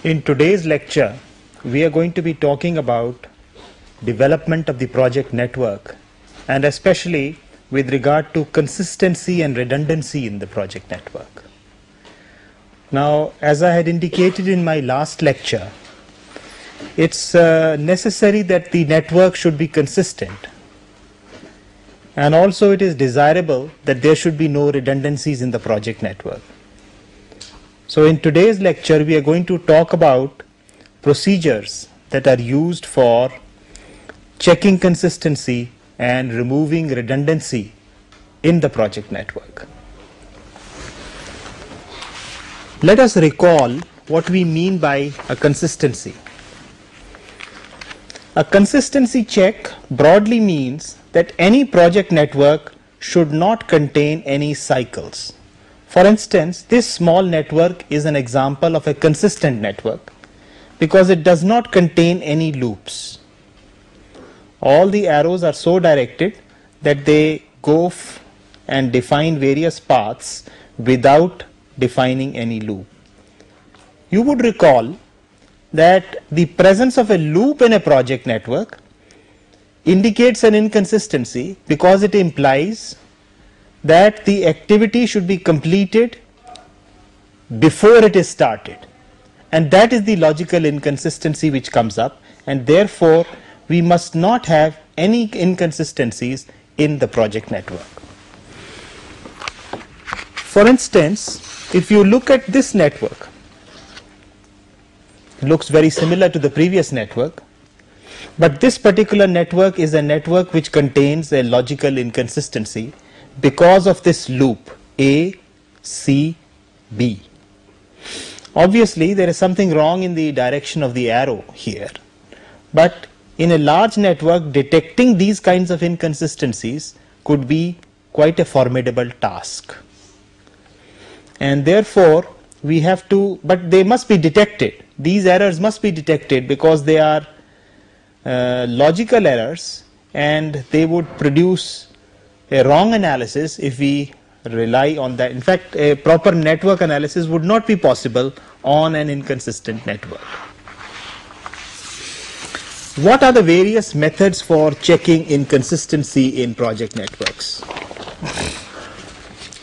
In today's lecture, we are going to be talking about development of the project network, and especially with regard to consistency and redundancy in the project network. Now, as I had indicated in my last lecture, it's necessary that the network should be consistent, and also it is desirable that there should be no redundancies in the project network. So in today's lecture, we are going to talk about procedures that are used for checking consistency and removing redundancy in the project network. Let us recall what we mean by a consistency. A consistency check broadly means that any project network should not contain any cycles. For instance, this small network is an example of a consistent network because it does not contain any loops. All the arrows are so directed that they go and define various paths without defining any loop. You would recall that the presence of a loop in a project network indicates an inconsistency because it implies that the activity should be completed before it is started, and that is the logical inconsistency which comes up, and therefore we must not have any inconsistencies in the project network. For instance, if you look at this network, it looks very similar to the previous network, but this particular network is a network which contains a logical inconsistency because of this loop A, C, B. Obviously, there is something wrong in the direction of the arrow here, but in a large network, detecting these kinds of inconsistencies could be quite a formidable task. And therefore, we have to, but they must be detected. These errors must be detected because they are logical errors, and they would produce a wrong analysis if we rely on that. In fact, a proper network analysis would not be possible on an inconsistent network. What are the various methods for checking inconsistency in project networks?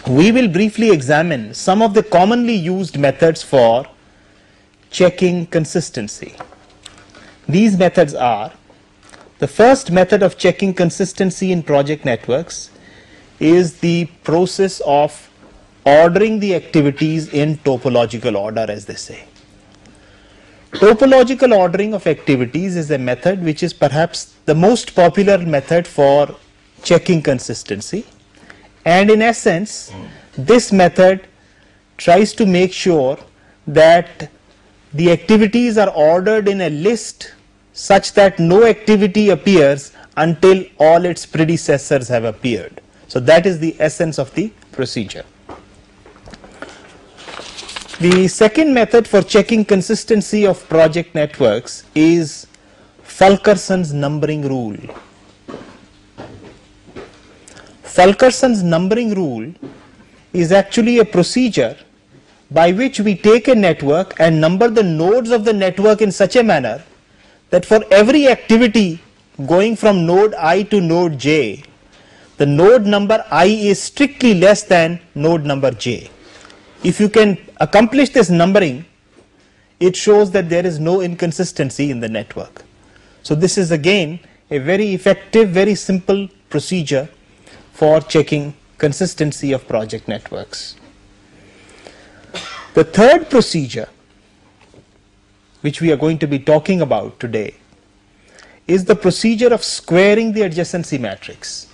We will briefly examine some of the commonly used methods for checking consistency. These methods are: the first method of checking consistency in project networks is the process of ordering the activities in topological order, as they say. Topological ordering of activities is a method which is perhaps the most popular method for checking consistency, and in essence this method tries to make sure that the activities are ordered in a list such that no activity appears until all its predecessors have appeared. So that is the essence of the procedure. The second method for checking consistency of project networks is Fulkerson's numbering rule. Fulkerson's numbering rule is actually a procedure by which we take a network and number the nodes of the network in such a manner that for every activity going from node I to node J, the node number I is strictly less than node number J. If you can accomplish this numbering, it shows that there is no inconsistency in the network. So this is again a very effective, very simple procedure for checking consistency of project networks. The third procedure, which we are going to be talking about today, is the procedure of squaring the adjacency matrix.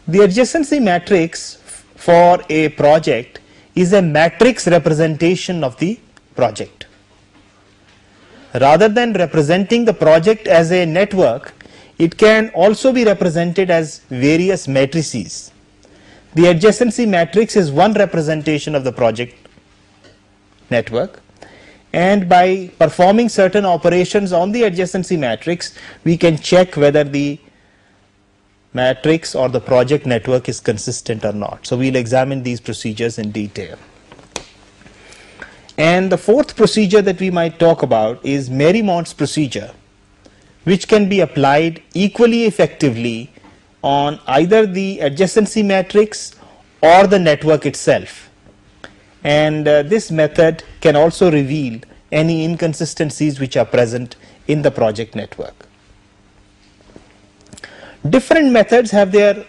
The adjacency matrix for a project is a matrix representation of the project. Rather than representing the project as a network, it can also be represented as various matrices. The adjacency matrix is one representation of the project network, and by performing certain operations on the adjacency matrix, we can check whether the matrix or the project network is consistent or not. So we'll examine these procedures in detail. And the fourth procedure that we might talk about is Mariemont's procedure, which can be applied equally effectively on either the adjacency matrix or the network itself. And this method can also reveal any inconsistencies which are present in the project network. Different methods have their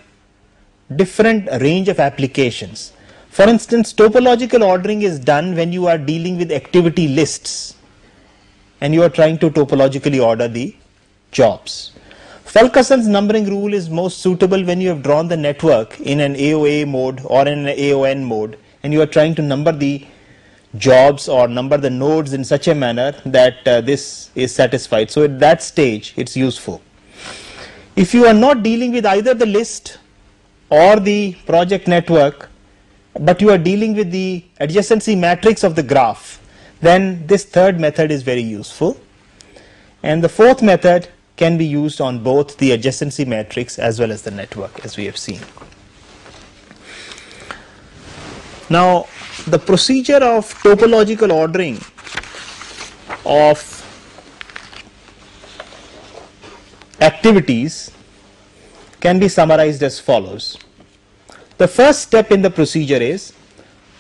different range of applications. For instance, topological ordering is done when you are dealing with activity lists and you are trying to topologically order the jobs. Fulkerson's numbering rule is most suitable when you have drawn the network in an AOA mode or in an AON mode and you are trying to number the jobs or number the nodes in such a manner that this is satisfied. So at that stage it's useful. If you are not dealing with either the list or the project network, but you are dealing with the adjacency matrix of the graph, then this third method is very useful. And the fourth method can be used on both the adjacency matrix as well as the network, as we have seen. Now, the procedure of topological ordering of activities can be summarized as follows. The first step in the procedure is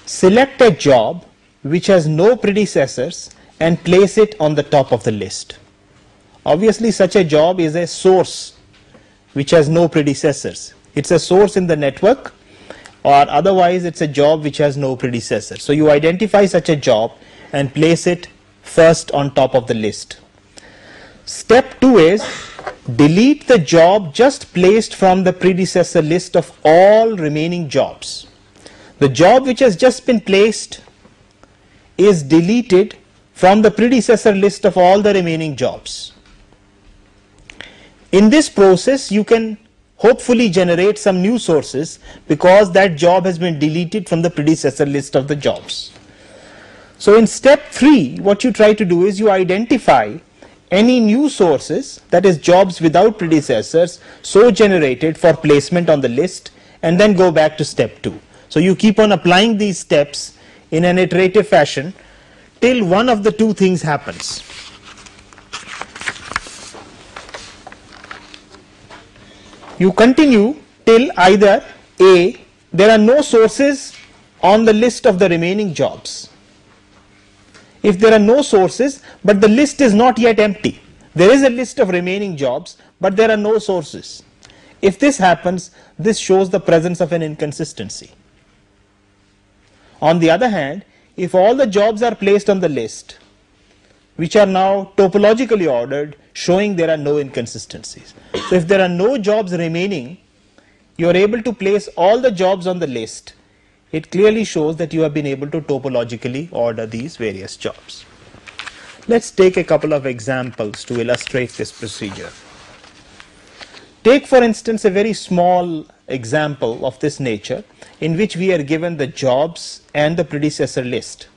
select a job which has no predecessors and place it on the top of the list. Obviously, such a job is a source which has no predecessors. It's a source in the network, or otherwise it's a job which has no predecessor. So you identify such a job and place it first on top of the list. Step 2 is delete the job just placed from the predecessor list of all remaining jobs. The job which has just been placed is deleted from the predecessor list of all the remaining jobs. In this process, you can hopefully generate some new sources because that job has been deleted from the predecessor list of the jobs. So in step 3, what you try to do is you identify any new sources, that is jobs without predecessors, so generated for placement on the list, and then go back to step 2. So you keep on applying these steps in an iterative fashion till one of the two things happens. You continue till either A, there are no sources on the list of the remaining jobs. If there are no sources, but the list is not yet empty, there is a list of remaining jobs, but there are no sources. If this happens, this shows the presence of an inconsistency. On the other hand, if all the jobs are placed on the list, which are now topologically ordered, showing there are no inconsistencies. So if there are no jobs remaining, you are able to place all the jobs on the list. It clearly shows that you have been able to topologically order these various jobs. Let's take a couple of examples to illustrate this procedure. Take, for instance, a very small example of this nature in which we are given the jobs and the predecessor list.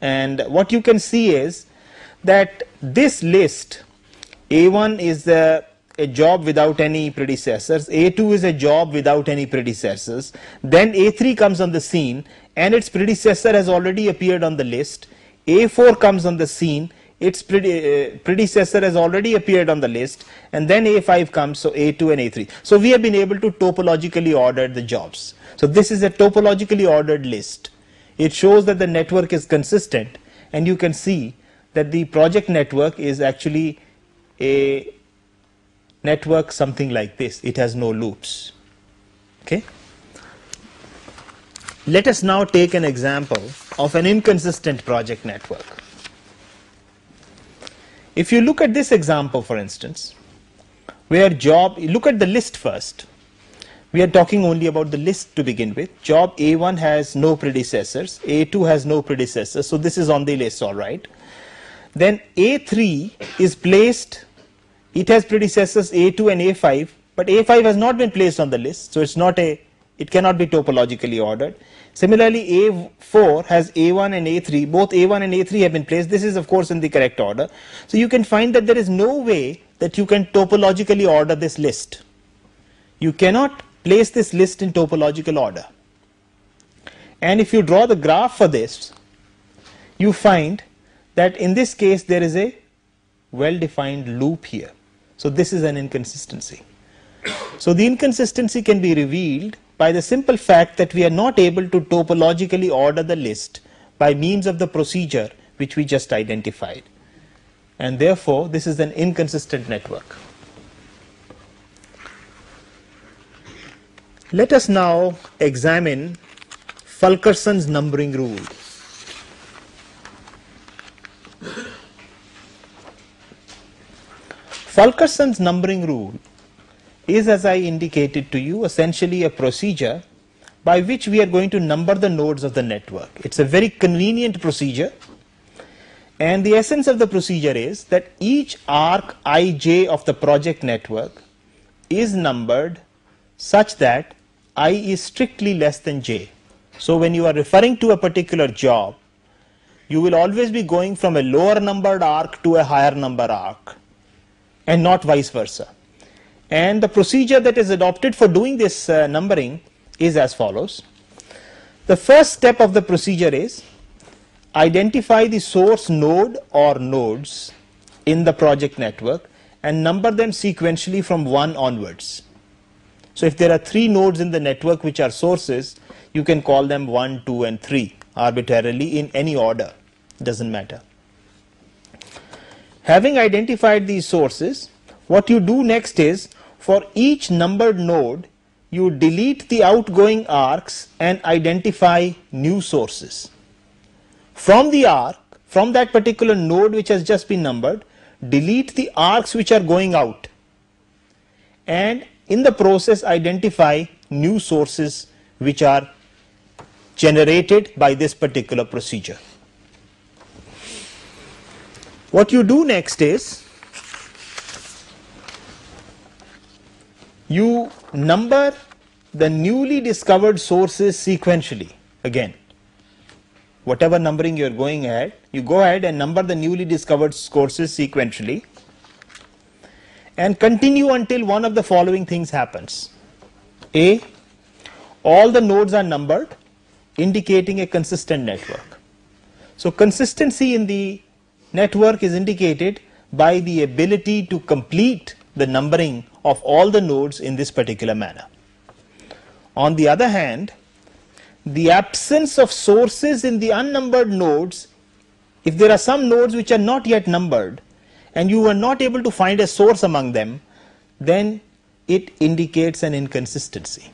And what you can see is that this list, A1 is a job without any predecessors, A2 is a job without any predecessors, then A3 comes on the scene and its predecessor has already appeared on the list, A4 comes on the scene, its predecessor has already appeared on the list, and then A5 comes, so A2 and A3. So we have been able to topologically order the jobs. So this is a topologically ordered list. It shows that the network is consistent, and you can see that the project network is actually a network something like this. It has no loops. Okay. Let us now take an example of an inconsistent project network. If you look at this example, for instance, where look at the list first. We are talking only about the list to begin with. Job A1 has no predecessors, A2 has no predecessors, so this is on the list, all right. Then A3 is placed, it has predecessors A2 and A5, but A5 has not been placed on the list, so it cannot be topologically ordered. Similarly, A4 has A1 and A3, both A1 and A3 have been placed. This is of course in the correct order. So you can find that there is no way that you can topologically order this list. You cannot place this list in topological order. And if you draw the graph for this, you find that in this case there is a well-defined loop here. So this is an inconsistency. So the inconsistency can be revealed by the simple fact that we are not able to topologically order the list by means of the procedure which we just identified. And therefore, this is an inconsistent network. Let us now examine Fulkerson's numbering rule. Fulkerson's numbering rule is, as I indicated to you, essentially a procedure by which we are going to number the nodes of the network. It's a very convenient procedure, and the essence of the procedure is that each arc ij of the project network is numbered such that I is strictly less than j. So when you are referring to a particular job, you will always be going from a lower numbered arc to a higher number arc, and not vice versa. And the procedure that is adopted for doing this numbering is as follows. The first step of the procedure is identify the source node or nodes in the project network and number them sequentially from 1 onwards. So if there are 3 nodes in the network which are sources, you can call them 1, 2 and 3 arbitrarily in any order, doesn't matter. Having identified these sources, what you do next is, for each numbered node, you delete the outgoing arcs and identify new sources. From the arc, from that particular node which has just been numbered, delete the arcs which are going out, and in the process identify new sources which are generated by this particular procedure. What you do next is, you number the newly discovered sources sequentially. Again, whatever numbering you are going ahead, you go ahead and number the newly discovered sources sequentially and continue until one of the following things happens. A, all the nodes are numbered, indicating a consistent network. So consistency in the network is indicated by the ability to complete the numbering of all the nodes in this particular manner. On the other hand, the absence of sources in the unnumbered nodes, if there are some nodes which are not yet numbered and you are not able to find a source among them, then it indicates an inconsistency.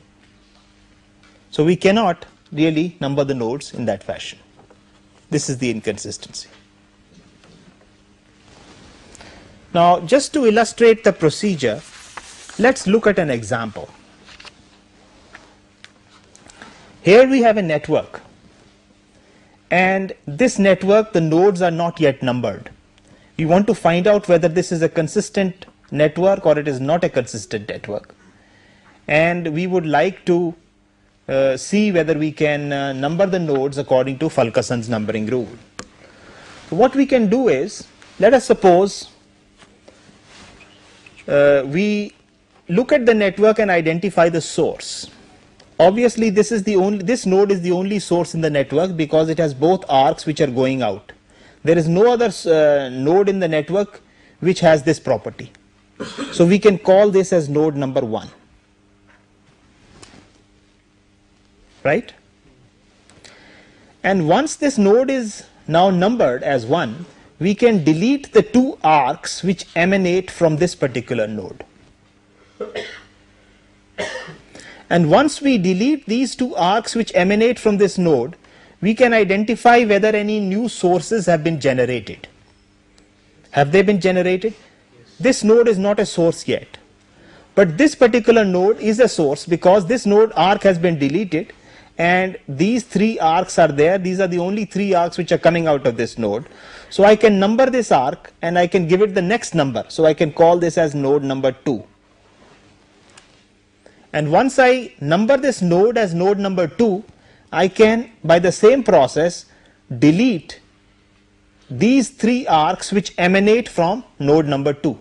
So we cannot really number the nodes in that fashion. This is the inconsistency. Now, just to illustrate the procedure, let's look at an example. Here we have a network, and this network, the nodes are not yet numbered. We want to find out whether this is a consistent network or it is not a consistent network, and we would like to see whether we can number the nodes according to Fulkerson's numbering rule. So what we can do is, let us suppose we look at the network and identify the source. Obviously this node is the only source in the network because it has both arcs which are going out. There is no other node in the network which has this property. So we can call this as node number 1. Right? And once this node is now numbered as 1, we can delete the 2 arcs which emanate from this particular node. And once we delete these 2 arcs which emanate from this node, we can identify whether any new sources have been generated. Have they been generated? Yes. This node is not a source yet, but this particular node is a source because this node arc has been deleted and these 3 arcs are there. These are the only 3 arcs which are coming out of this node. So I can number this arc and I can give it the next number. So I can call this as node number 2. And once I number this node as node number 2, I can, by the same process, delete these 3 arcs which emanate from node number 2.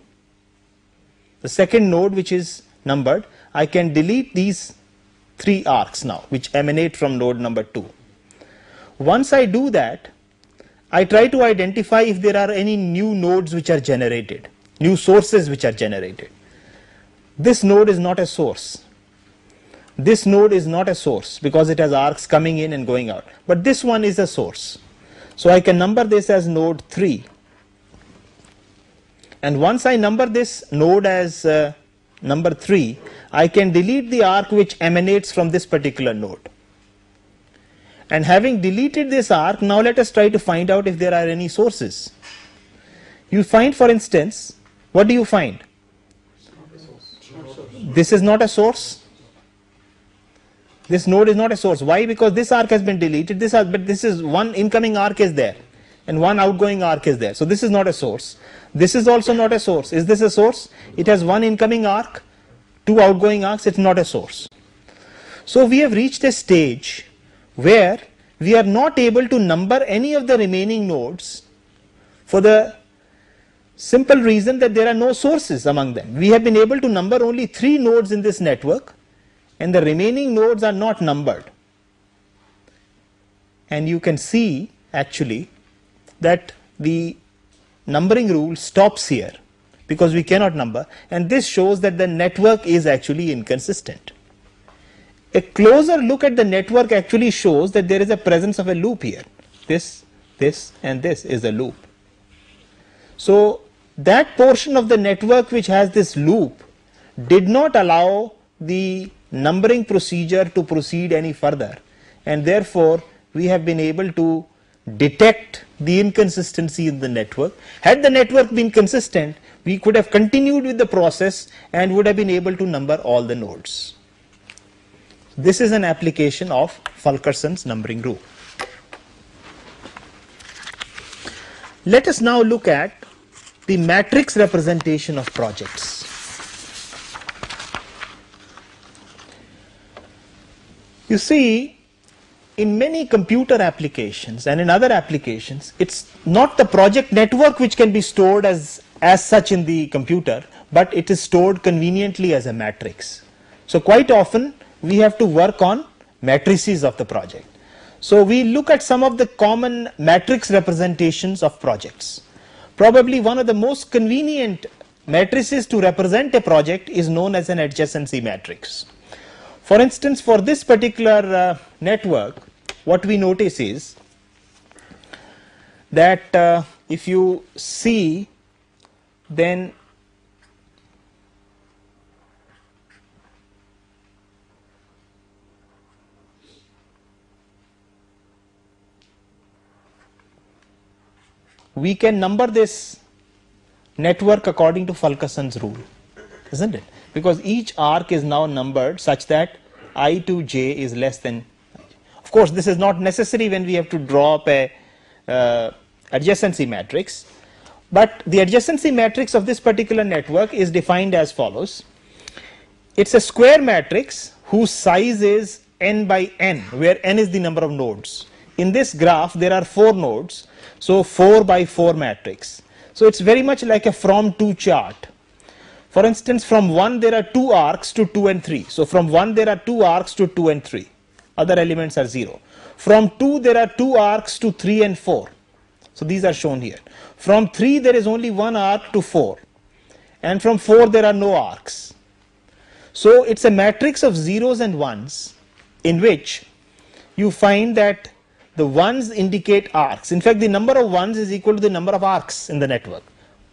The second node which is numbered, I can delete these 3 arcs now which emanate from node number 2. Once I do that, I try to identify if there are any new nodes which are generated, new sources which are generated. This node is not a source. This node is not a source because it has arcs coming in and going out. But this one is a source. So I can number this as node 3. And once I number this node as number 3, I can delete the arc which emanates from this particular node. And having deleted this arc, now let us try to find out if there are any sources. You find, for instance, what do you find? This is not a source. This node is not a source. Why? Because this arc has been deleted. But this is one incoming arc is there and one outgoing arc is there. So this is not a source. This is also not a source. Is this a source? It has one incoming arc, two outgoing arcs. It's not a source. So we have reached a stage where we are not able to number any of the remaining nodes for the simple reason that there are no sources among them. We have been able to number only 3 nodes in this network, and the remaining nodes are not numbered. And you can see actually that the numbering rule stops here because we cannot number, and this shows that the network is actually inconsistent. A closer look at the network actually shows that there is a presence of a loop here. This, and this is a loop. So that portion of the network which has this loop did not allow the numbering procedure to proceed any further, and therefore we have been able to detect the inconsistency in the network. Had the network been consistent, we could have continued with the process and would have been able to number all the nodes. This is an application of Fulkerson's numbering rule. Let us now look at the matrix representation of projects. You see, in many computer applications and in other applications, it's not the project network which can be stored as such in the computer, but it is stored conveniently as a matrix. So quite often we have to work on matrices of the project. So we look at some of the common matrix representations of projects. Probably one of the most convenient matrices to represent a project is known as an adjacency matrix. For instance, for this particular network, what we notice is that if you see, then we can number this network according to Fulkerson's rule, isn't it? Because each arc is now numbered such that I to j is less than. Of course, this is not necessary when we have to draw up a adjacency matrix, but the adjacency matrix of this particular network is defined as follows. It's a square matrix whose size is n by n, where n is the number of nodes. In this graph there are 4 nodes, so 4 by 4 matrix. So it's very much like a from to chart. For instance, from 1 there are 2 arcs to 2 and 3. So from 1 there are 2 arcs to 2 and 3. Other elements are 0. From 2 there are 2 arcs to 3 and 4. So these are shown here. From 3 there is only 1 arc to 4. And from 4 there are no arcs. So it's a matrix of zeros and ones in which you find that the ones indicate arcs. In fact, the number of ones is equal to the number of arcs in the network.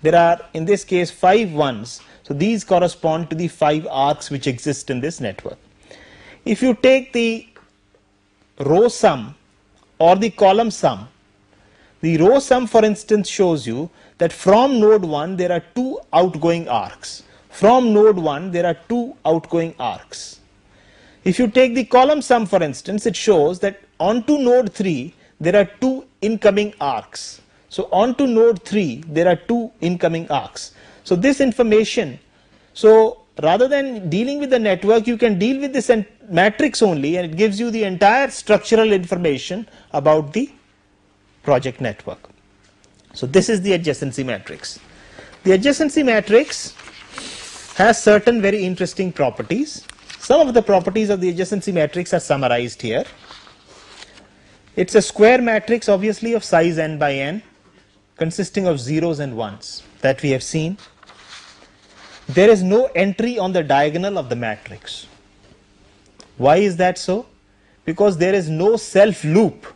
There are, in this case, 5 ones. So these correspond to the 5 arcs which exist in this network. If you take the row sum or the column sum, the row sum, for instance, shows you that from node 1 there are 2 outgoing arcs. From node 1 there are 2 outgoing arcs. If you take the column sum, for instance, it shows that onto node 3 there are 2 incoming arcs. So onto node 3 there are 2 incoming arcs. So this information, so rather than dealing with the network, you can deal with this matrix only, and it gives you the entire structural information about the project network. So this is the adjacency matrix. The adjacency matrix has certain very interesting properties. Some of the properties of the adjacency matrix are summarized here. It's a square matrix obviously of size n by n, consisting of zeros and ones that we have seen. There is no entry on the diagonal of the matrix. Why is that so? Because there is no self loop.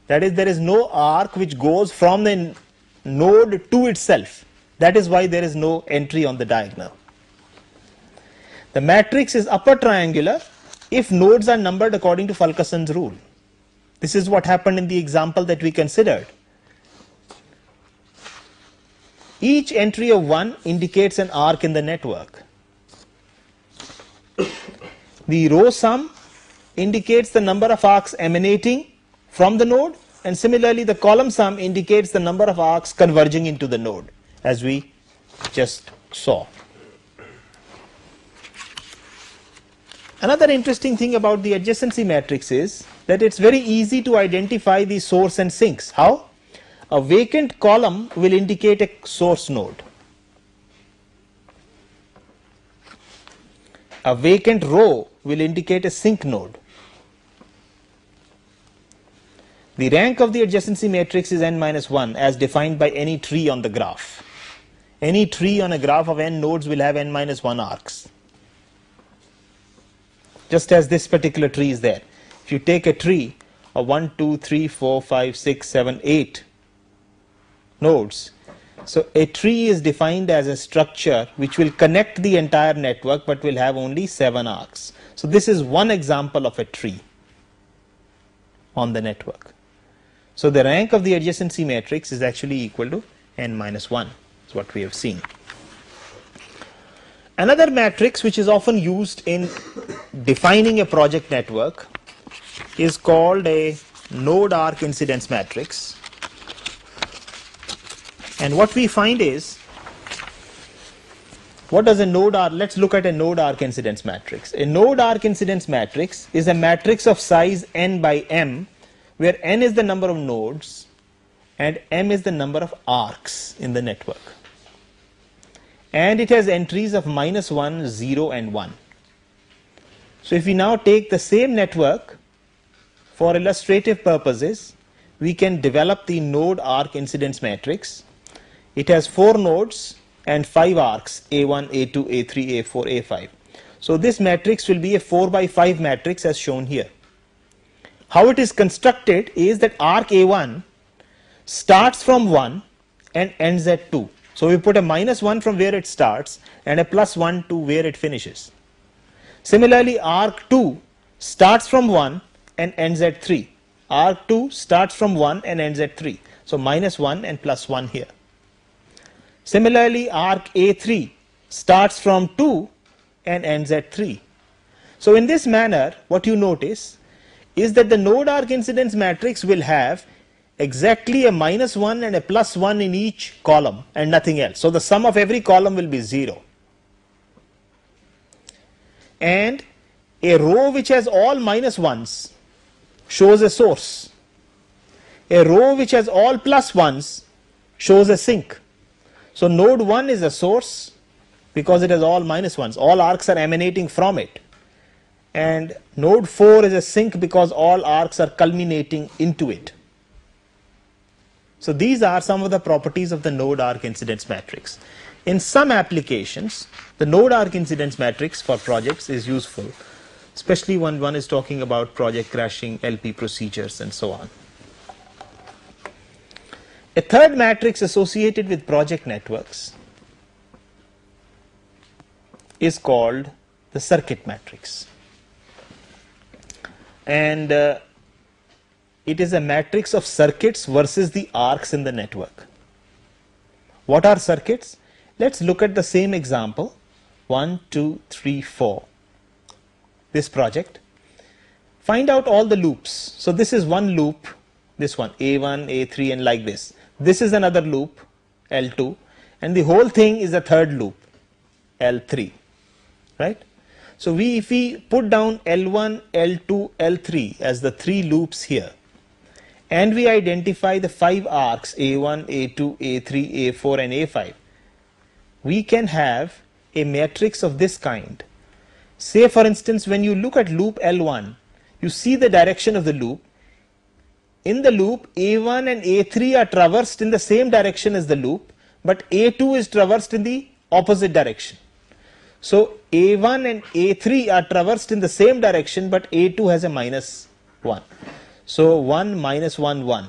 That is, there is no arc which goes from the node to itself. That is why there is no entry on the diagonal. The matrix is upper triangular if nodes are numbered according to Fulkerson's rule. This is what happened in the example that we considered. Each entry of 1 indicates an arc in the network. The row sum indicates the number of arcs emanating from the node, and similarly the column sum indicates the number of arcs converging into the node, as we just saw. Another interesting thing about the adjacency matrix is that it's very easy to identify the source and sinks. How? A vacant column will indicate a source node. A vacant row will indicate a sink node. The rank of the adjacency matrix is n minus 1 as defined by any tree on the graph. Any tree on a graph of n nodes will have n minus 1 arcs. Just as this particular tree is there. If you take a tree of 1, 2, 3, 4, 5, 6, 7, 8 nodes, so a tree is defined as a structure which will connect the entire network but will have only 7 arcs. So this is one example of a tree on the network. So the rank of the adjacency matrix is actually equal to n minus 1, is what we have seen. Another matrix which is often used in defining a project network is called a node arc incidence matrix. And what we find is, what does a node arc, let's look at a node arc incidence matrix. A node arc incidence matrix is a matrix of size n by m, where n is the number of nodes and m is the number of arcs in the network. And it has entries of minus 1, 0 and 1. So if we now take the same network for illustrative purposes, we can develop the node arc incidence matrix. It has 4 nodes and 5 arcs, A1, A2, A3, A4, A5. So this matrix will be a 4 by 5 matrix as shown here. How it is constructed is that arc A1 starts from 1 and ends at 2. So we put a minus 1 from where it starts and a plus 1 to where it finishes. Similarly, arc 2 starts from 1 and ends at 3. Arc 2 starts from 1 and ends at 3. So minus 1 and plus 1 here. Similarly, arc A3 starts from 2 and ends at 3. So in this manner, what you notice is that the node arc incidence matrix will have exactly a minus 1 and a plus 1 in each column and nothing else. So the sum of every column will be 0. And a row which has all minus 1s shows a source. A row which has all plus 1s shows a sink. So node 1 is a source because it has all minus 1s. All arcs are emanating from it. And node 4 is a sink because all arcs are culminating into it. So these are some of the properties of the node arc incidence matrix. In some applications, the node arc incidence matrix for projects is useful, especially when one is talking about project crashing, LP procedures and so on. A third matrix associated with project networks is called the circuit matrix. And it is a matrix of circuits versus the arcs in the network. What are circuits? Let's look at the same example. 1, 2, 3, 4. This project. Find out all the loops. So this is one loop, this one, A1, A3 and like this. This is another loop, L2, and the whole thing is a third loop, L3, right? So if we put down L1, L2, L3 as the 3 loops here, and we identify the 5 arcs A1, A2, A3, A4 and A5, we can have a matrix of this kind. Say for instance, when you look at loop L1, you see the direction of the loop. in the loop A1 and A3 are traversed in the same direction as the loop, but A2 is traversed in the opposite direction. So A1 and A3 are traversed in the same direction, but A2 has a minus 1. So 1 minus 1 1,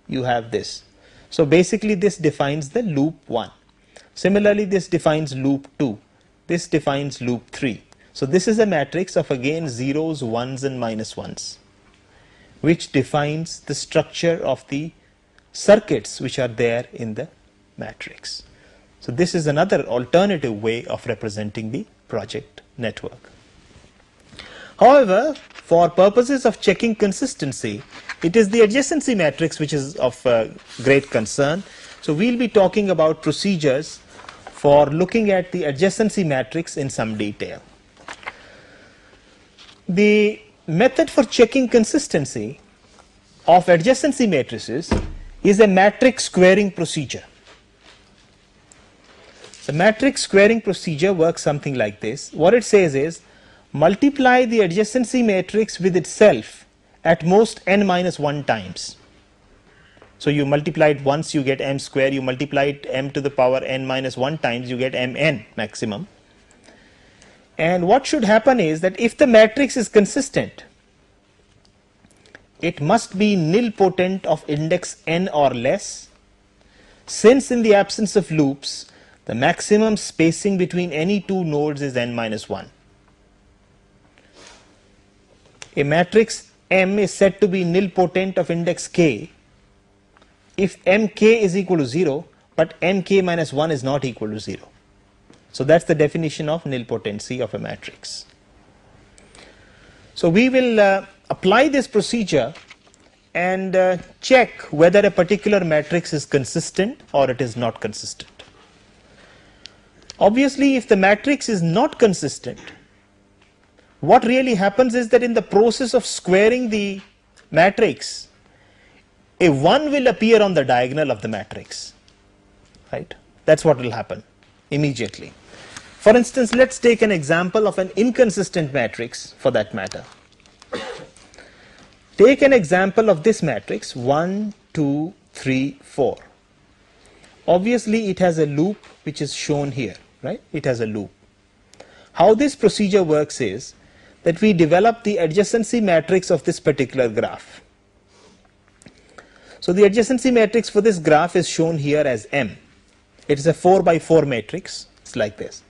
you have this. So basically this defines the loop 1. Similarly, this defines loop 2. This defines loop 3. So this is a matrix of again zeros, ones and minus ones, which defines the structure of the circuits which are there in the matrix. So this is another alternative way of representing the project network. However, for purposes of checking consistency, it is the adjacency matrix which is of great concern. So we'll be talking about procedures for looking at the adjacency matrix in some detail. The method for checking consistency of adjacency matrices is a matrix squaring procedure. The matrix squaring procedure works something like this. What it says is, multiply the adjacency matrix with itself at most n minus 1 times. So you multiply it once, you get m square. You multiply it m to the power n minus 1 times, you get mn maximum. And what should happen is that if the matrix is consistent, it must be nilpotent of index n or less, since in the absence of loops, the maximum spacing between any two nodes is n minus 1. A matrix M is said to be nilpotent of index k if mk is equal to 0, but mk minus 1 is not equal to 0. So that's the definition of nilpotency of a matrix. So we will apply this procedure and check whether a particular matrix is consistent or it is not consistent. Obviously, if the matrix is not consistent, what really happens is that in the process of squaring the matrix, a 1 will appear on the diagonal of the matrix, right? That's what will happen immediately. For instance, let's take an example of an inconsistent matrix for that matter. Take an example of this matrix 1, 2, 3, 4. Obviously, it has a loop which is shown here, right? It has a loop. How this procedure works is that we develop the adjacency matrix of this particular graph. So the adjacency matrix for this graph is shown here as M. It is a 4 by 4 matrix. It's like this.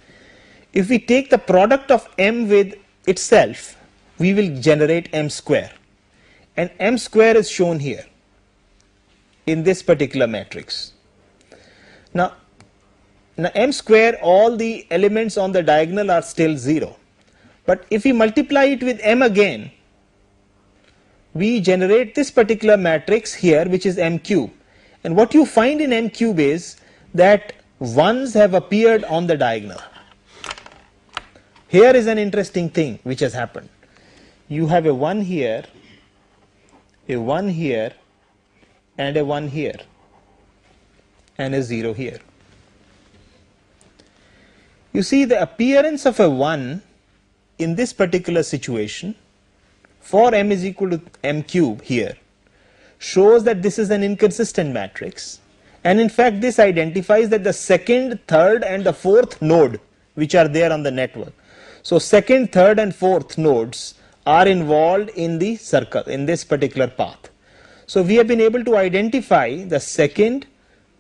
If we take the product of M with itself, we will generate M square. And M square is shown here in this particular matrix. Now M square, all the elements on the diagonal are still 0. But if we multiply it with M again, we generate this particular matrix here, which is M cube. And what you find in M cube is that ones have appeared on the diagonal. Here is an interesting thing which has happened. You have a 1 here, a 1 here, and a 1 here, and a 0 here. You see, the appearance of a 1 in this particular situation for M is equal to M cube here shows that this is an inconsistent matrix, and in fact this identifies that the second, third and the fourth node which are there on the network. So second, third and fourth nodes are involved in the circle in this particular path. So we have been able to identify the second,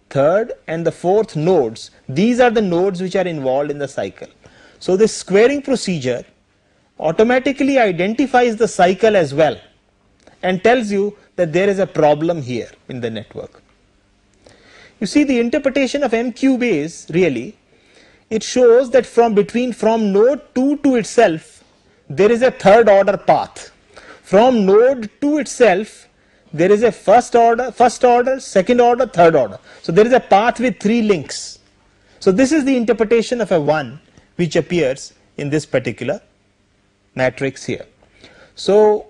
third and the fourth nodes. These are the nodes which are involved in the cycle. So this squaring procedure automatically identifies the cycle as well and tells you that there is a problem here in the network. You see, the interpretation of M cube is really, it shows that from node 2 to itself there is a third order path. From node to itself there is a first order, second order, third order. So there is a path with 3 links. So this is the interpretation of a 1 which appears in this particular matrix here. So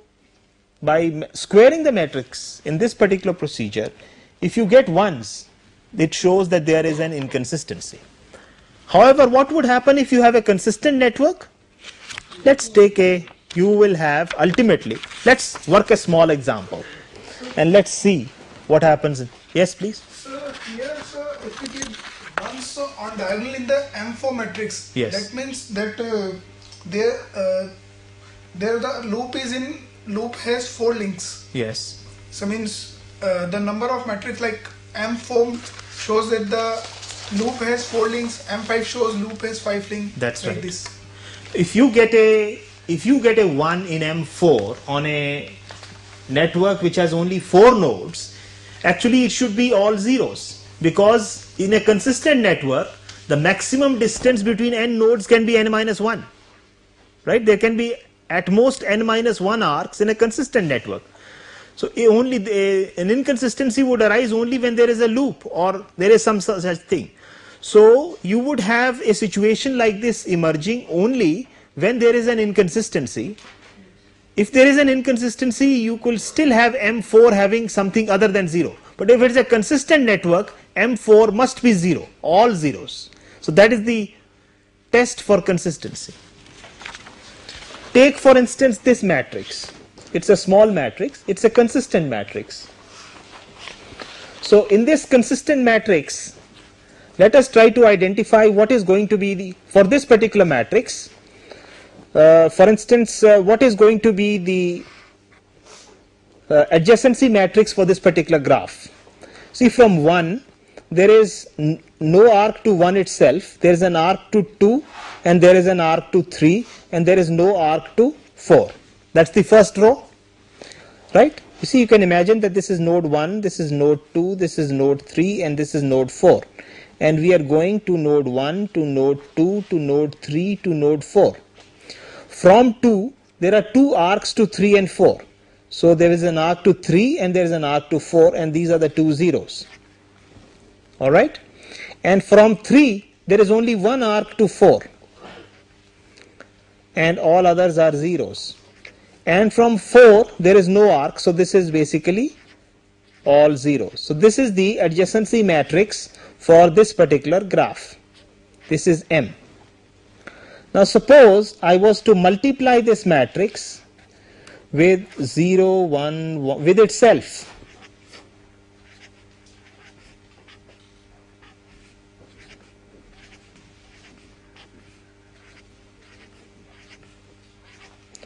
by squaring the matrix in this particular procedure, if you get ones, it shows that there is an inconsistency. However, what would happen if you have a consistent network? Let's take you will have ultimately, let's work a small example. and let's see what happens. Yes, please. So here, so if we give once on diagonal in the M4 matrix, Yes. that means that there the loop has 4 links. Yes. So means the number of matrix like M4 shows that the loop has 4 links. M5 shows loop has 5 links. That's like right. This. If you get a 1 in M4 on a network which has only 4 nodes, actually it should be all zeros, because in a consistent network the maximum distance between n nodes can be n minus 1, right? There can be at most n minus 1 arcs in a consistent network. So an inconsistency would arise only when there is a loop or there is some such thing. So you would have a situation like this emerging only when there is an inconsistency. If there is an inconsistency, you could still have M4 having something other than 0. But if it is a consistent network, M4 must be 0, all zeros. So that is the test for consistency. Take for instance this matrix. It's a small matrix, it's a consistent matrix. So in this consistent matrix, let us try to identify what is going to be for this particular matrix. For instance, what is going to be the adjacency matrix for this particular graph? See, from 1, there is no arc to 1 itself, there is an arc to 2, and there is an arc to 3, and there is no arc to 4. That's the first row, right? You see, you can imagine that this is node 1, this is node 2, this is node 3, and this is node 4. And we are going to node 1, to node 2, to node 3, to node 4. From 2, there are 2 arcs to 3 and 4. So there is an arc to 3 and there is an arc to 4, and these are the 2 zeros. Alright? And from 3, there is only 1 arc to 4. And all others are zeros. And from 4, there is no arc, so this is basically all zeros. So this is the adjacency matrix for this particular graph. This is M. Now suppose I was to multiply this matrix with 0, 1, 1 with itself.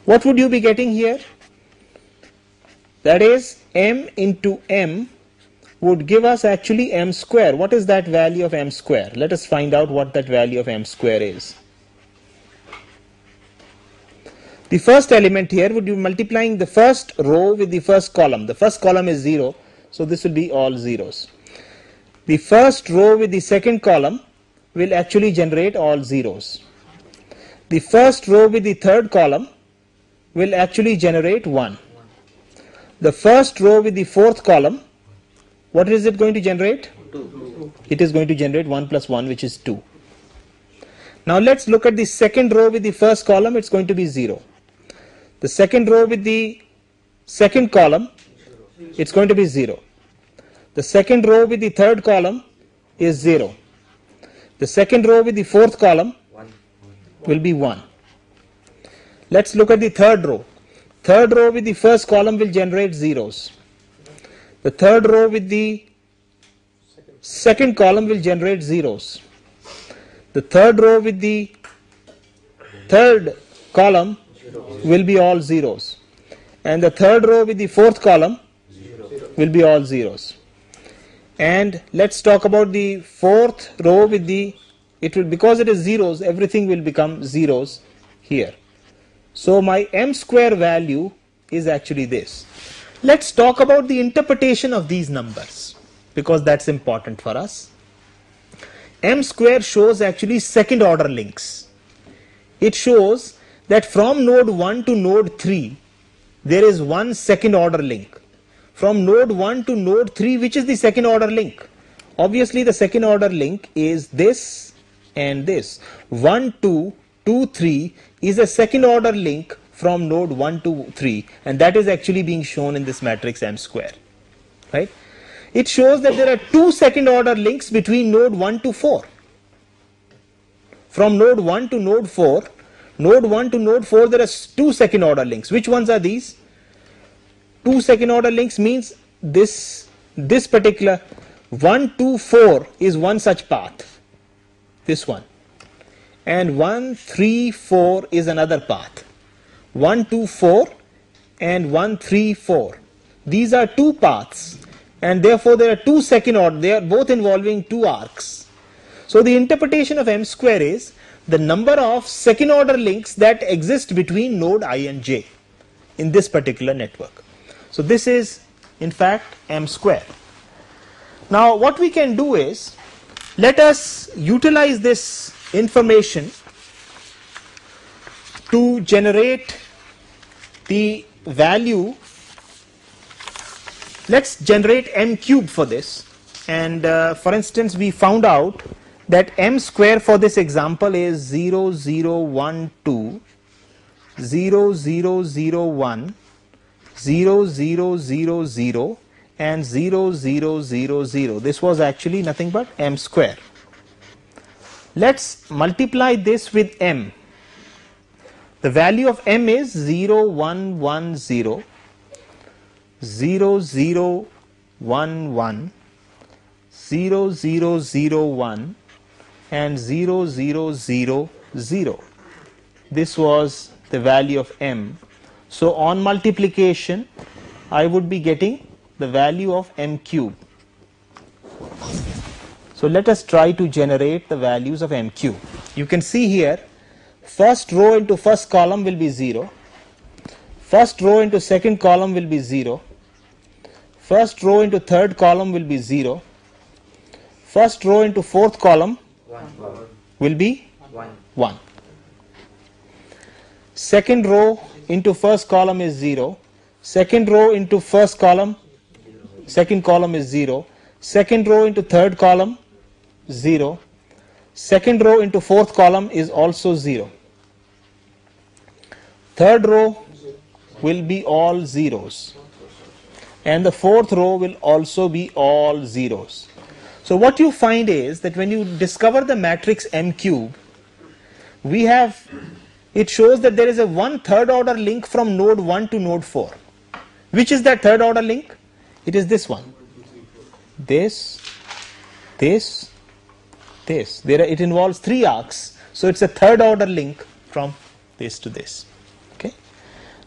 What would you be getting here? That is, M into M would give us actually M square. What is that value of M square? Let us find out what that value of M square is. The first element here would be multiplying the first row with the first column. The first column is 0, so this will be all zeros. The first row with the second column will actually generate all zeros. The first row with the third column will actually generate 1. The first row with the fourth column, what is it going to generate? 2. It is going to generate 1 plus 1, which is 2. Now let's look at the second row with the first column. It's going to be 0. The second row with the second column, it's going to be 0. The second row with the third column is 0. The second row with the fourth column will be 1. Let's look at the third row. Third row with the first column will generate zeros. The third row with the second column will generate zeros. The third row with the third column will be all zeros. And the third row with the fourth column will be all zeros. And let's talk about the fourth row with the, because it is zeros, everything will become zeros here. So my M square value is actually this. Let's talk about the interpretation of these numbers, because that's important for us. M square shows actually second order links. It shows that from node 1 to node 3, there is one second order link. From node 1 to node 3, which is the second order link? Obviously the second order link is this and this. 1, 2, 2, 3 is a second order link from node 1 to 3, and that is actually being shown in this matrix M square, right? It shows that there are 2 second order links between node 1 to 4. From node 1 to node 4, node 1 to node 4, there are 2 second order links. Which ones are these? 2 second order links means this particular 1, 2, 4 is one such path, this one, and 1, 3, 4 is another path. 1, 2, 4 and 1, 3, 4. These are two paths, and therefore there are two second order, they are both involving two arcs. So the interpretation of M square is the number of second order links that exist between node I and j in this particular network. So this is in fact M square. Now what we can do is, let us utilize this information to generate the value. Let's generate M cube for this, and for instance we found out that M square for this example is 0, 0, 1, 2, 0, 0, 0, 1, 0, 0, 0, 0 and 0, 0, 0, 0. This was actually nothing but M square. Let's multiply this with M. The value of M is 0, 1, 1, 0, 0, 0, 1, 1, 0, 0, 0, 1 and 0, 0, 0, 0. This was the value of M. So on multiplication I would be getting the value of M cube. So let us try to generate the values of M cube. You can see here, first row into first column will be 0, first row into second column will be 0, first row into third column will be 0, first row into fourth column will be 1. Second row into first column is 0, second row into first column, second column is 0, second row into third column 0, second row into fourth column is also 0, third row will be all zeros, and the fourth row will also be all zeros. So what you find is that when you discover the matrix M cube, we have, it shows that there is a 1/3 order link from node 1 to node 4. Which is that third order link? It is this one. This, this, this. It involves 3 arcs. So it's a third order link from this to this. Okay.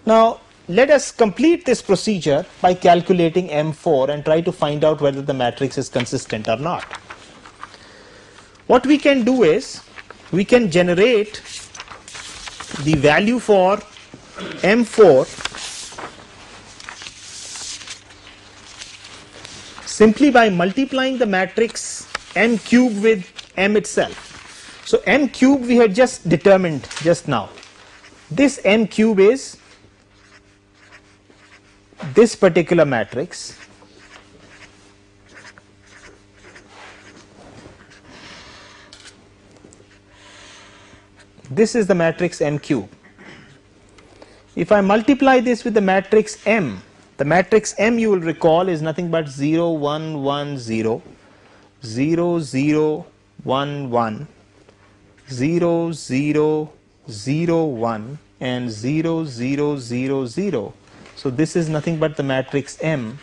Now let us complete this procedure by calculating M4 and try to find out whether the matrix is consistent or not. What we can do is, we can generate the value for M4 simply by multiplying the matrix M cube with M itself. So M cube we had just determined just now. This M cube is this particular matrix, this is the matrix M cube. If I multiply this with the matrix M, the matrix M you will recall is nothing but 0, 1, 1, 0, 0, 0, 1, 1, 0, 0, 0, 1 and 0, 0, 0, 0. So this is nothing but the matrix M,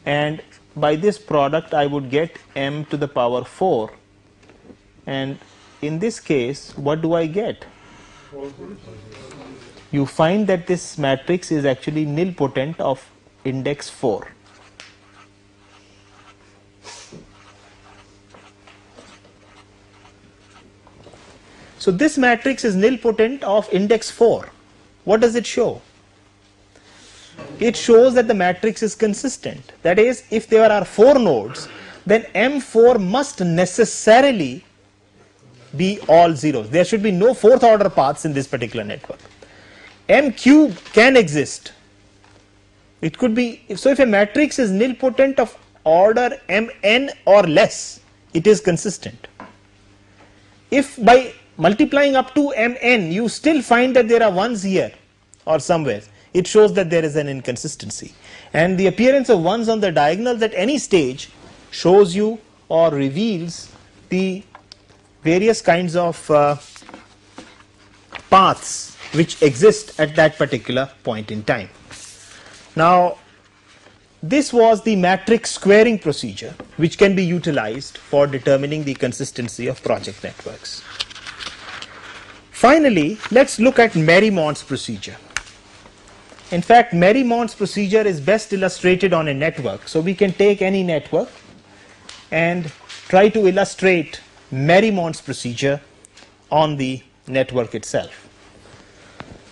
and by this product I would get M to the power 4, and in this case what do I get? You find that this matrix is actually nilpotent of index 4. So this matrix is nilpotent of index 4. What does it show? It shows that the matrix is consistent. That is, if there are 4 nodes, then M4 must necessarily be all zeros. There should be no 4th order paths in this particular network. M cube can exist. It could be, so if a matrix is nilpotent of order Mn or less, it is consistent. If by multiplying up to Mn you still find that there are ones here or somewhere, it shows that there is an inconsistency, and the appearance of ones on the diagonals at any stage shows you or reveals the various kinds of paths which exist at that particular point in time. Now this was the matrix squaring procedure, which can be utilized for determining the consistency of project networks. Finally, let's look at Mariemont's procedure. In fact, Mariemont's procedure is best illustrated on a network. So we can take any network and try to illustrate Mariemont's procedure on the network itself.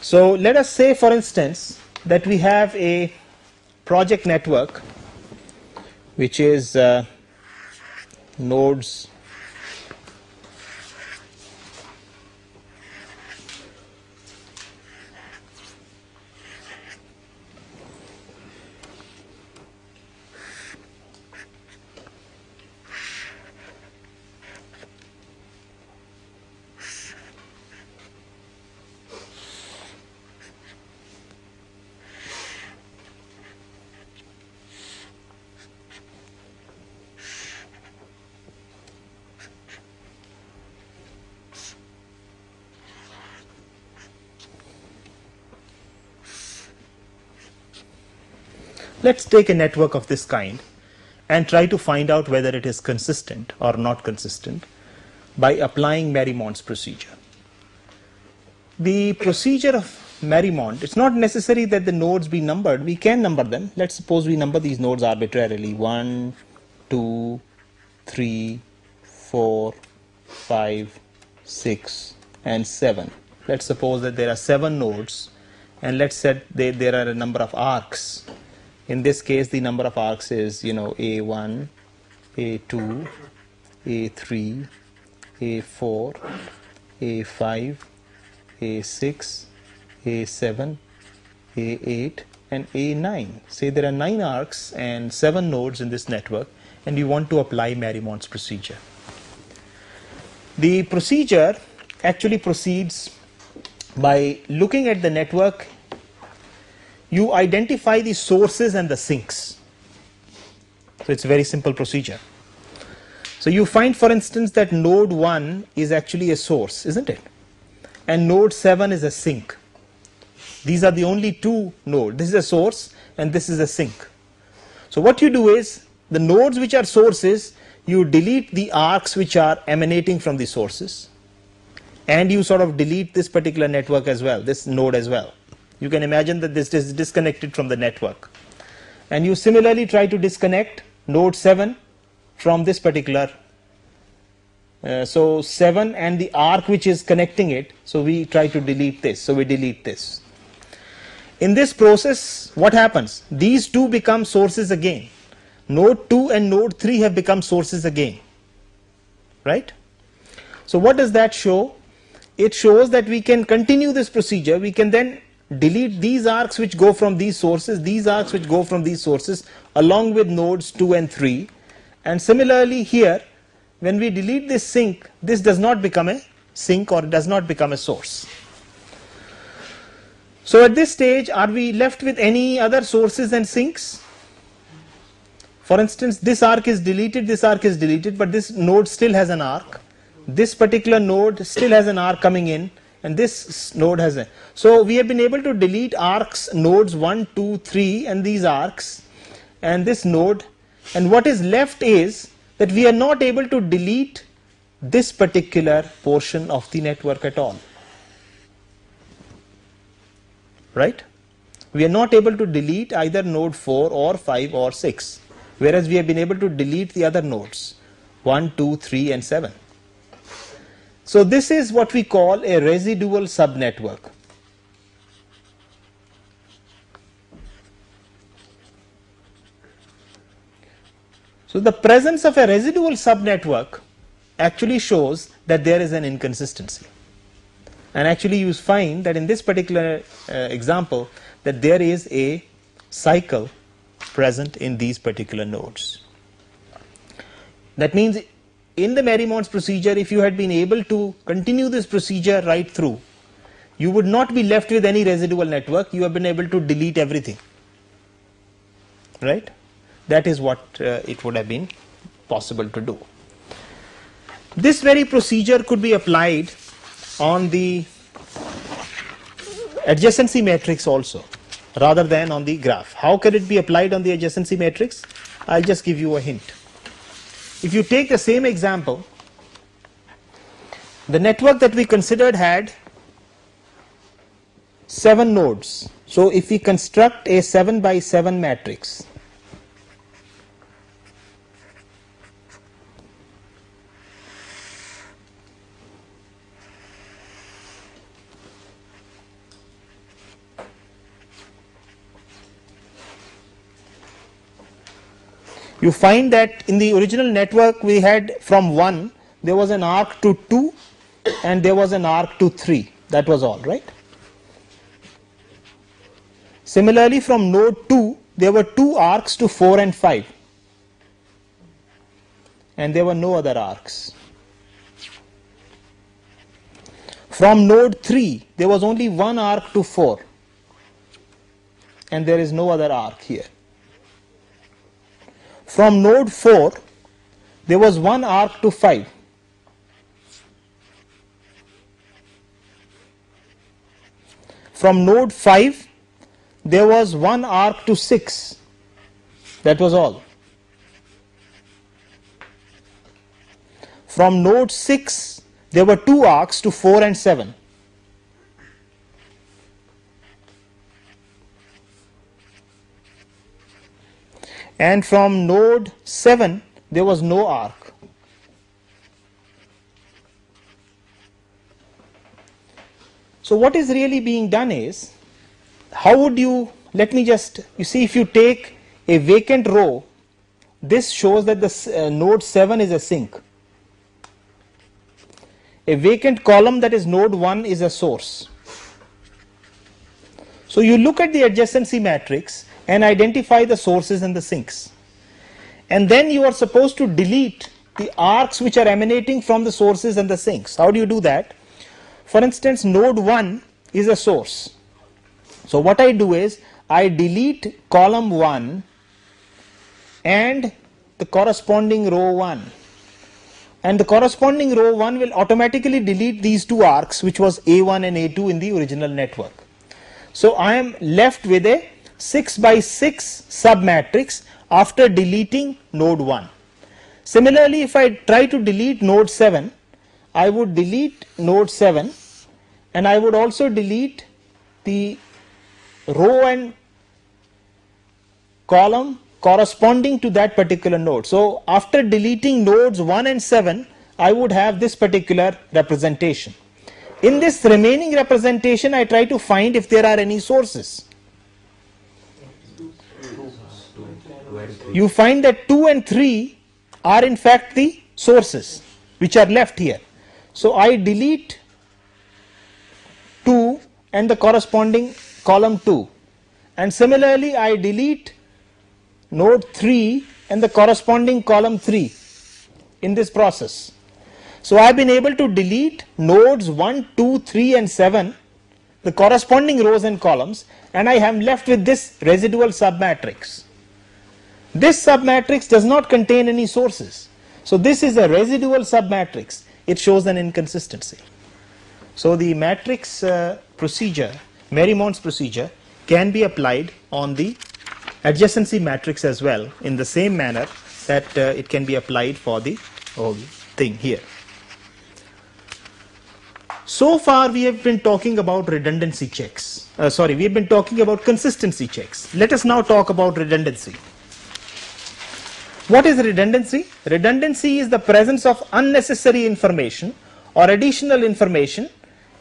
So let us say, for instance, that we have a project network which is nodes Let's take a network of this kind and try to find out whether it is consistent or not consistent by applying Mariemont's procedure. The procedure of Mariemont, it's not necessary that the nodes be numbered. We can number them. Let's suppose we number these nodes arbitrarily. 1, 2, 3, 4, 5, 6, and 7. Let's suppose that there are 7 nodes, and let's say there are a number of arcs. In this case, the number of arcs is, A1, A2, A3, A4, A5, A6, A7, A8, and A9. Say there are 9 arcs and 7 nodes in this network, and you want to apply Mariemont's procedure. The procedure actually proceeds by looking at the network. You identify the sources and the sinks. So it's a very simple procedure. So you find, for instance, that node 1 is actually a source, isn't it? And node 7 is a sink. These are the only 2 nodes. This is a source and this is a sink. So what you do is, the nodes which are sources, you delete the arcs which are emanating from the sources, and you sort of delete this particular network as well, this node as well. You can imagine that this is disconnected from the network. And you similarly try to disconnect node 7 from this particular. So 7 and the arc which is connecting it, so we try to delete this. So we delete this. In this process, what happens? These 2 become sources again. Node 2 and node 3 have become sources again. Right? So what does that show? It shows that we can continue this procedure. We can then delete these arcs which go from these sources, these arcs which go from these sources, along with nodes 2 and 3. And similarly here, when we delete this sink, this does not become a sink or does not become a source. So at this stage, are we left with any other sources and sinks? For instance, this arc is deleted, but this node still has an arc. This particular node still has an arc coming in, and this node has a. So we have been able to delete arcs, nodes 1, 2, 3, and these arcs, and this node. And what is left is that we are not able to delete this particular portion of the network at all. Right? We are not able to delete either node 4 or 5 or 6, whereas we have been able to delete the other nodes 1, 2, 3, and 7. So this is what we call a residual subnetwork. So the presence of a residual subnetwork actually shows that there is an inconsistency. And actually you find that in this particular example that there is a cycle present in these particular nodes. That means in the Mariemont's procedure, if you had been able to continue this procedure right through, you would not be left with any residual network. You have been able to delete everything. Right? That is what it would have been possible to do. This very procedure could be applied on the adjacency matrix also. rather than on the graph. How can it be applied on the adjacency matrix? I'll just give you a hint. If you take the same example, the network that we considered had 7 nodes. So if we construct a 7 by 7 matrix, you find that in the original network we had from 1 there was an arc to 2 and there was an arc to 3. That was all, right? Similarly, from node 2 there were 2 arcs to 4 and 5 and there were no other arcs. From node 3 there was only 1 arc to 4 and there is no other arc here. From node 4 there was 1 arc to 5 from node 5 there was 1 arc to 6. That was all. From node 6 there were 2 arcs to 4 and 7. And from node 7 there was no arc. So what is really being done is, how would you, let me just, you see, if you take a vacant row, this shows that the node 7 is a sink. A vacant column, that is node 1, is a source. So you look at the adjacency matrix and identify the sources and the sinks. And then you are supposed to delete the arcs which are emanating from the sources and the sinks. How do you do that? For instance, node 1 is a source. So what I do is, I delete column 1 and the corresponding row 1. And the corresponding row 1 will automatically delete these 2 arcs, which was A1 and A2 in the original network. So I am left with a 6 by 6 submatrix after deleting node 1. Similarly, if I try to delete node 7, I would delete node 7 and I would also delete the row and column corresponding to that particular node. So after deleting nodes 1 and 7, I would have this particular representation. In this remaining representation, I try to find if there are any sources. You find that 2 and 3 are in fact the sources which are left here. So I delete 2 and the corresponding column 2, and similarly I delete node 3 and the corresponding column 3 in this process. So I have been able to delete nodes 1, 2, 3 and 7, the corresponding rows and columns, and I am left with this residual submatrix. This submatrix does not contain any sources. So this is a residual submatrix. It shows an inconsistency. So the matrix procedure, Mariemont's procedure, can be applied on the adjacency matrix as well, in the same manner that it can be applied for the whole thing here. So far we have been talking about redundancy checks. We have been talking about consistency checks. Let us now talk about redundancy. What is redundancy? Redundancy is the presence of unnecessary information or additional information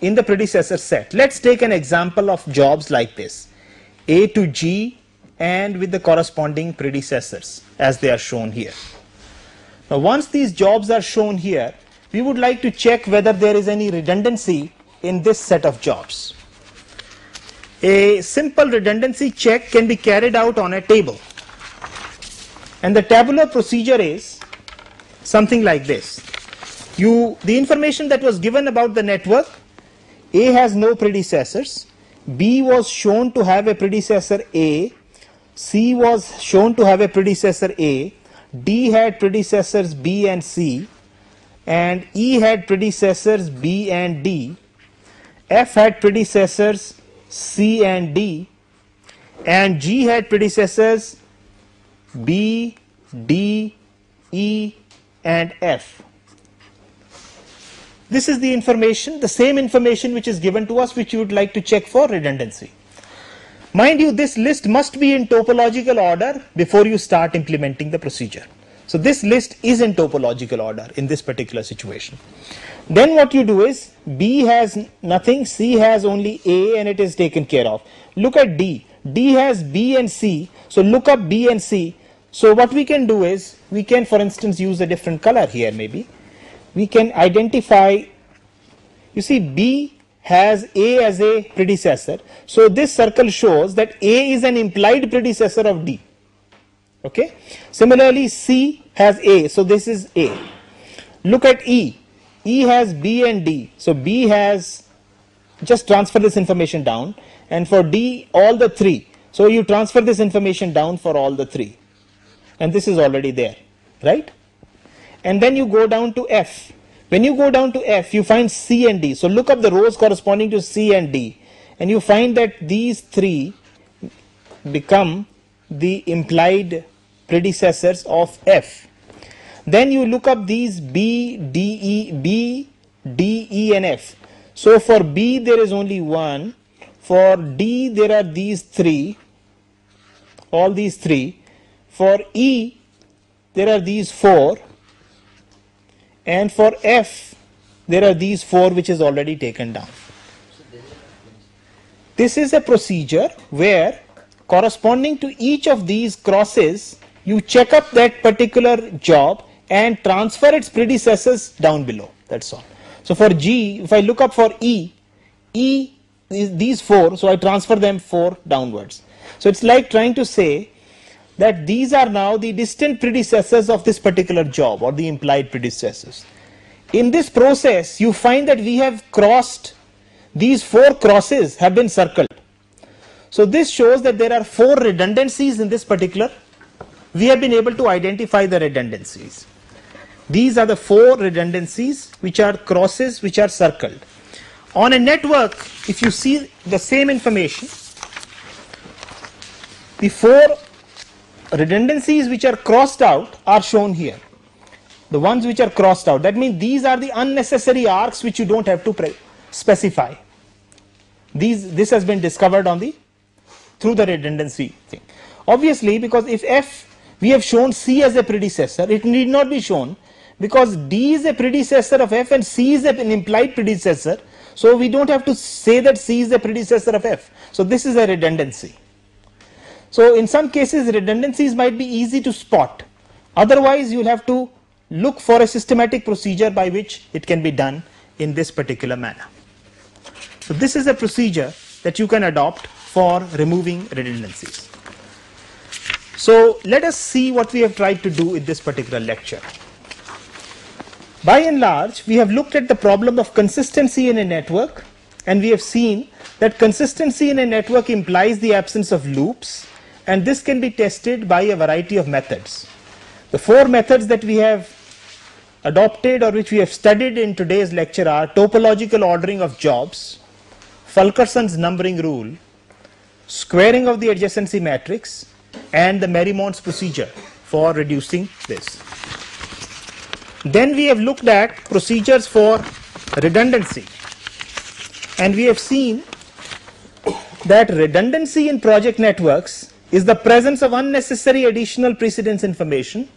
in the predecessor set. Let's take an example of jobs like this: A to G and with the corresponding predecessors as they are shown here. Now once these jobs are shown here, we would like to check whether there is any redundancy in this set of jobs. A simple redundancy check can be carried out on a table. And the tabular procedure is something like this. The information that was given about the network: A has no predecessors, B was shown to have a predecessor A, C was shown to have a predecessor A, D had predecessors B and C, and E had predecessors B and D, F had predecessors C and D, and G had predecessors B, D, E and F. This is the information, the same information which is given to us, which you would like to check for redundancy. Mind you, this list must be in topological order before you start implementing the procedure. So this list is in topological order in this particular situation. Then what you do is, B has nothing, C has only A, and it is taken care of. Look at D. D has B and C, so look up B and C. So what we can do is, we can for instance use a different color here maybe. We can identify, you see B has A as a predecessor, so this circle shows that A is an implied predecessor of D. Okay. Similarly C has A, so this is A. Look at E. E has B and D, so B has, just transfer this information down, and for D all the three, so you transfer this information down for all the three, and this is already there, right? And then you go down to F. When you go down to F, you find C and D. So look up the rows corresponding to C and D, and you find that these three become the implied predecessors of F. Then you look up these B, D, E and F. So for B there is only one, for D there are these three, all these three, for E there are these four, and for F there are these four which is already taken down. This is a procedure where corresponding to each of these crosses you check up that particular job and transfer its predecessors down below, that's all. So for G, if I look up for E is these four, so I transfer them four downwards. So it's like trying to say that these are now the distant predecessors of this particular job, or the implied predecessors. In this process you find that we have crossed, these four crosses have been circled. So this shows that there are four redundancies in this particular, we have been able to identify the redundancies. These are the four redundancies which are crosses which are circled. On a network, if you see the same information, the four redundancies which are crossed out are shown here. The ones which are crossed out, that means these are the unnecessary arcs which you don't have to specify. This has been discovered on the, through the redundancy thing. Obviously, because if F, we have shown C as a predecessor, it need not be shown, because D is a predecessor of F and C is an implied predecessor, so we don't have to say that C is the predecessor of F. So this is a redundancy. So in some cases redundancies might be easy to spot, otherwise you'll have to look for a systematic procedure by which it can be done in this particular manner. So this is a procedure that you can adopt for removing redundancies. So let us see what we have tried to do in this particular lecture. By and large, we have looked at the problem of consistency in a network, and we have seen that consistency in a network implies the absence of loops, and this can be tested by a variety of methods. The four methods that we have adopted or which we have studied in today's lecture are topological ordering of jobs, Fulkerson's numbering rule, squaring of the adjacency matrix, and the Marimont's procedure for reducing this. Then we have looked at procedures for redundancy, and we have seen that redundancy in project networks is the presence of unnecessary additional precedence information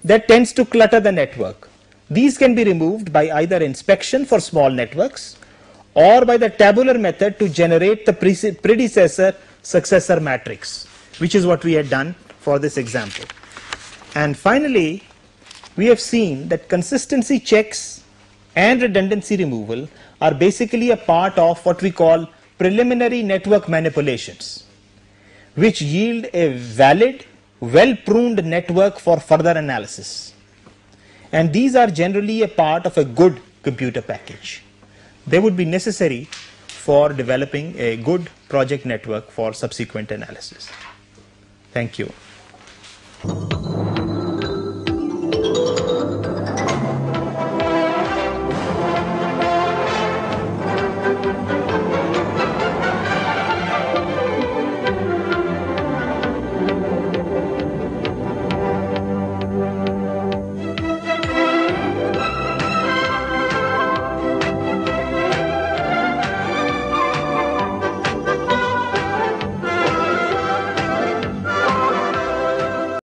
that tends to clutter the network. These can be removed by either inspection for small networks or by the tabular method to generate the predecessor successor matrix, which is what we had done for this example. And finally, we have seen that consistency checks and redundancy removal are basically a part of what we call preliminary network manipulations, which yield a valid, well-pruned network for further analysis. And these are generally a part of a good computer package. They would be necessary for developing a good project network for subsequent analysis. Thank you.